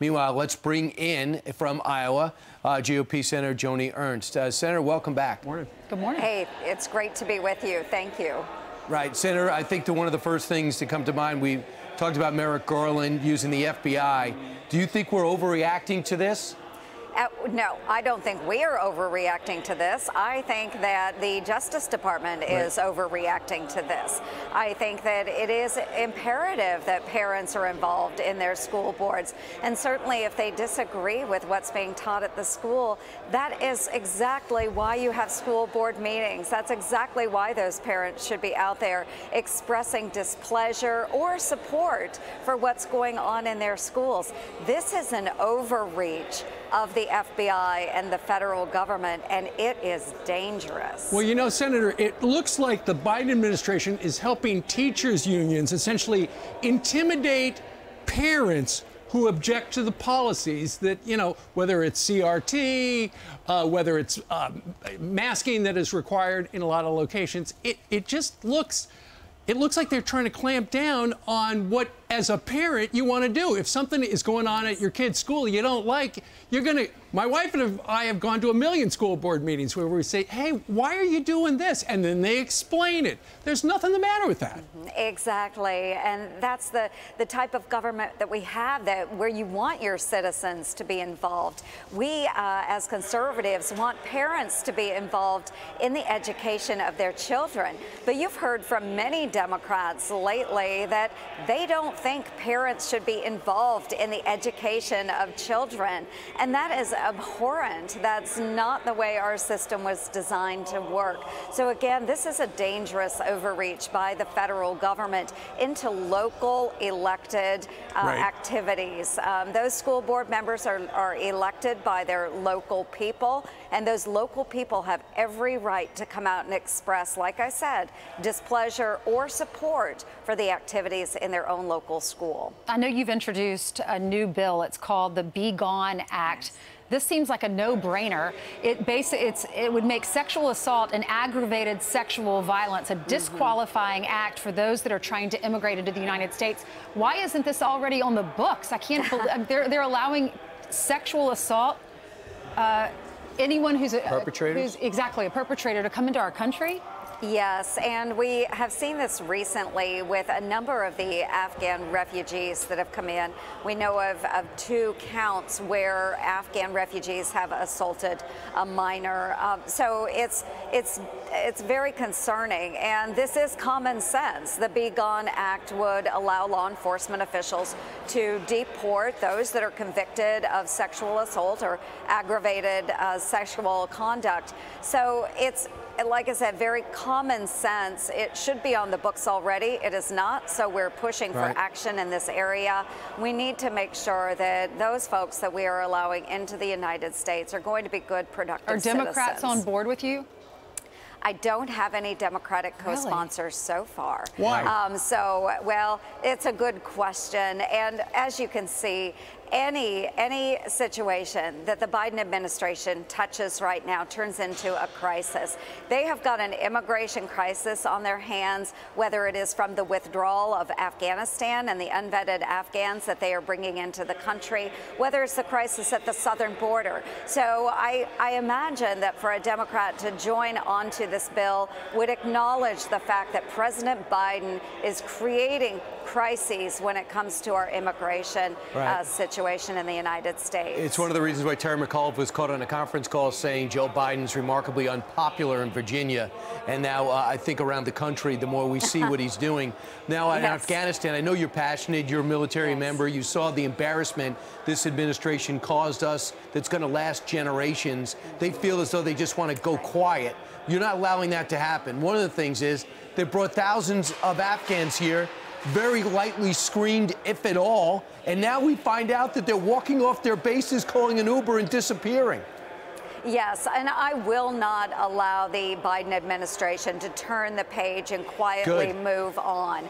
Meanwhile, let's bring in, from Iowa, GOP Senator Joni Ernst. Senator, welcome back. Morning. Good morning. Hey, it's great to be with you. Thank you. Right. Senator, I think one of the first things to come to mind, we talked about Merrick Garland using the FBI. Do you think we're overreacting to this? No, I don't think we are overreacting to this. I think that the Justice Department is overreacting to this. I think that it is imperative that parents are involved in their school boards. And certainly if they disagree with what's being taught at the school, that is exactly why you have school board meetings. That's exactly why those parents should be out there expressing displeasure or support for what's going on in their schools. This is an overreach of the FBI and the federal government, and it is dangerous. Well, you know, Senator, it looks like the Biden administration is helping teachers' unions essentially intimidate parents who object to the policies that, you know, whether it's CRT, whether it's masking that is required in a lot of locations. It just looks... It looks like they're trying to clamp down on what, as a parent, you want to do. If something is going on at your kid's school you don't like, you're going to... My wife and I have gone to a million school board meetings where we say, hey, why are you doing this? And then they explain it. There's nothing the matter with that. Exactly. And that's the type of government that we have, that where you want your citizens to be involved. We, as conservatives, want parents to be involved in the education of their children. But you've heard from many Democrats lately that they don't think parents should be involved in the education of children. And that is abhorrent. That's not the way our system was designed to work. So again, this is a dangerous overreach by the federal government into local elected activities. Those school board members are elected by their local people, and those local people have every right to come out and express, like I said, displeasure or support for the activities in their own local school. I know you've introduced a new bill. It's called the Be Gone Act. This seems like a no-brainer. It would make sexual assault and aggravated sexual violence a disqualifying act for those that are trying to immigrate into the United States. Why isn't this already on the books? I can't believe they're allowing sexual assault, anyone who's a perpetrator, a perpetrator, to come into our country. Yes, and we have seen this recently with a number of the Afghan refugees that have come in. We know of 2 counts where Afghan refugees have assaulted a minor. So it's very concerning, and this is common sense. The Be Gone Act would allow law enforcement officials to deport those that are convicted of sexual assault or aggravated sexual conduct. So it's, like I said, very common sense. It should be on the books already. It is not, so we're pushing for action in this area. We need to make sure that those folks that we are allowing into the United States are going to be good, productive citizens. Are Democrats on board with you? I don't have any Democratic co-sponsors so far. Why? Well, it's a good question. And as you can see, any situation that the Biden administration touches right now turns into a crisis. They have got an immigration crisis on their hands, whether it is from the withdrawal of Afghanistan and the unvetted Afghans that they are bringing into the country, whether it's the crisis at the southern border. So I imagine that for a Democrat to join onto this bill would acknowledge the fact that President Biden is creating crises when it comes to our immigration situation in the United States. It's one of the reasons why Terry McAuliffe was caught on a conference call saying Joe Biden's remarkably unpopular in Virginia. And now I think around the country, the more we see what he's doing. Now in Afghanistan, I know you're passionate, you're a military member, you saw the embarrassment this administration caused us that's going to last generations. They feel as though they just want to go quiet. You're not allowing that to happen. One of the things is they brought thousands of Afghans here, very lightly screened, if at all, and now we find out that they're walking off their bases, calling an Uber, and disappearing. Yes, and I will not allow the Biden administration to turn the page and quietly move on.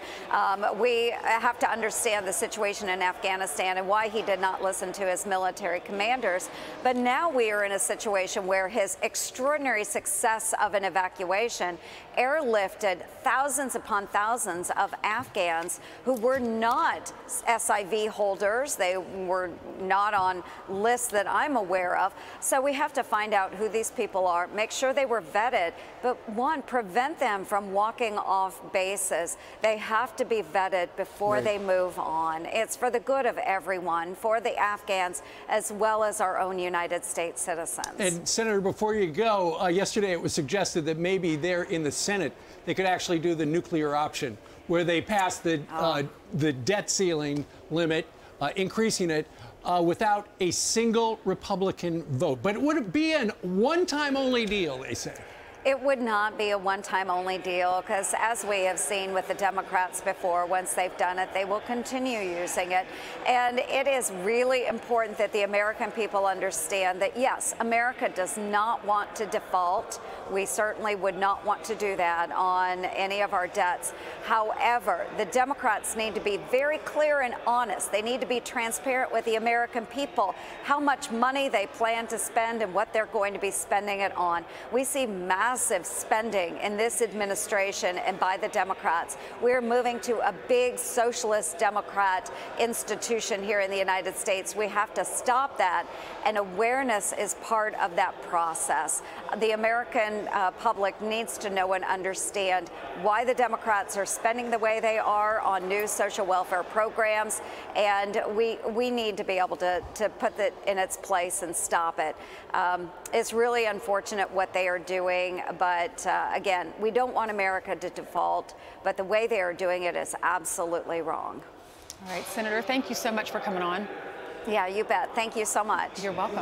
We have to understand the situation in Afghanistan and why he did not listen to his military commanders. But now we are in a situation where his extraordinary success of an evacuation airlifted thousands upon thousands of Afghans who were not SIV holders. They were not on lists that I'm aware of. So we have to find out who these people are, make sure they were vetted, but one, prevent them from walking off bases. They have to be vetted before they move on. It's for the good of everyone, for the Afghans, as well as our own United States citizens. And Senator, before you go, yesterday it was suggested that maybe there in the Senate, they could actually do the nuclear option, where they pass the debt ceiling limit, increasing it, without a single Republican vote. But it would be a one-time only deal, they say. It would not be a one-time only deal, because as we have seen with the Democrats before, once they've done it, they will continue using it. And it is really important that the American people understand that, yes, America does not want to default. We certainly would not want to do that on any of our debts. However, the Democrats need to be very clear and honest. They need to be transparent with the American people, how much money they plan to spend and what they're going to be spending it on. We see massive spending in this administration and by the Democrats. We're moving to a big socialist Democrat institution here in the United States. We have to stop that, and awareness is part of that process. The American public needs to know and understand why the Democrats are spending the way they are on new social welfare programs, and we need to be able to put that in its place and stop it. It's really unfortunate what they are doing, but again, we don't want America to default, but the way they are doing it is absolutely wrong. All right, Senator, thank you so much for coming on. Yeah, you bet. Thank you so much. You're welcome.